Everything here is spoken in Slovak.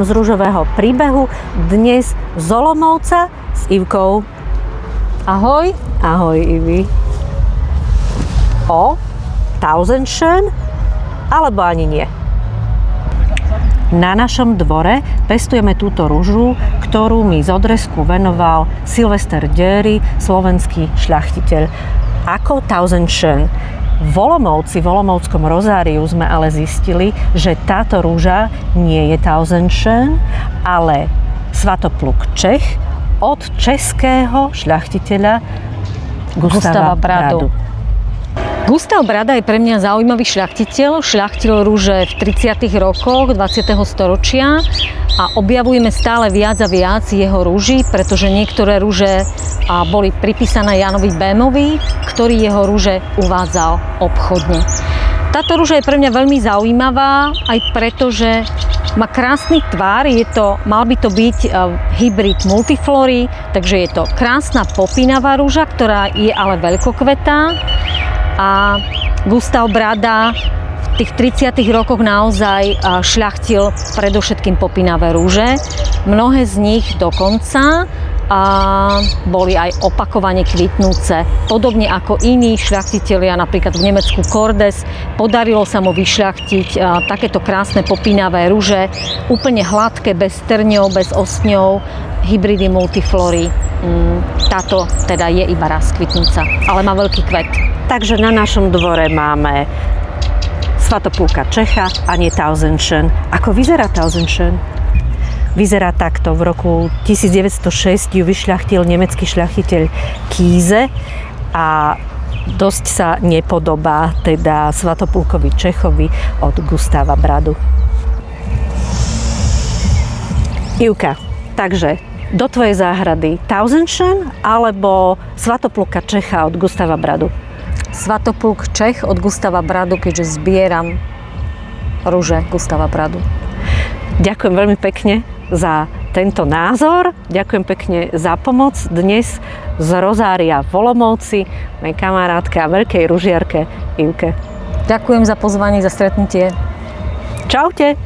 z Ružového príbehu, dnes z Olomouca s Ivkou. Ahoj. Ahoj, Ivi. O Tausendschön, alebo ani nie? Na našom dvore pestujeme túto ružu, ktorú mi z odrezku venoval Silvester Döry, slovenský šľachtiteľ. Ako Tausendschön. V Olomouci, v Olomouckom rozáriu sme ale zistili, že táto rúža nie je Tausendschön, ale Svatopluk Čech od českého šľachtiteľa Gustáva Bradu. Gustav Brada je pre mňa zaujímavý šľachtiteľ. Šľachtil rúže v 30. rokoch 20. storočia a objavujeme stále viac a viac jeho rúží, pretože niektoré rúže boli pripísané Jánovi Bémovi, ktorý jeho rúže uvádzal obchodne. Táto rúža je pre mňa veľmi zaujímavá, aj preto, že má krásny tvár, mal by to byť hybrid multiflory, takže je to krásna popínavá rúža, ktorá je ale veľkokvetá. A Gustav Brada v tých 30. rokoch naozaj šľachtil predovšetkým popínavé rúže. Mnohé z nich dokonca boli aj opakovane kvitnúce. Podobne ako iní šľachtitelia, napríklad v Nemecku Cordes, podarilo sa mu vyšľachtiť takéto krásne popínavé rúže, úplne hladké, bez trňov, bez ostňov, hybridy multiflory. Táto teda je iba raz kvitnúca, ale má veľký kvet. Takže na našom dvore máme Svatopluka Čecha a nie Tausendschön. Ako vyzerá Tausendschön? Vyzerá takto. V roku 1906 ju vyšľachtil nemecký šľachtiteľ Kiese a dosť sa nepodobá teda Svatoplukovi Čechovi od Gustáva Bradu. Ivka, takže do tvojej záhrady Tausendschön alebo Svatopluka Čecha od Gustáva Bradu? Svatopluk Čech od Gustáva Bradu, keďže zbieram rúže Gustáva Bradu. Ďakujem veľmi pekne za tento názor. Ďakujem pekne za pomoc dnes z rozária v Olomouci, mojej kamarátke a veľkej ružiarke Ivke. Ďakujem za pozvanie, za stretnutie. Čaute.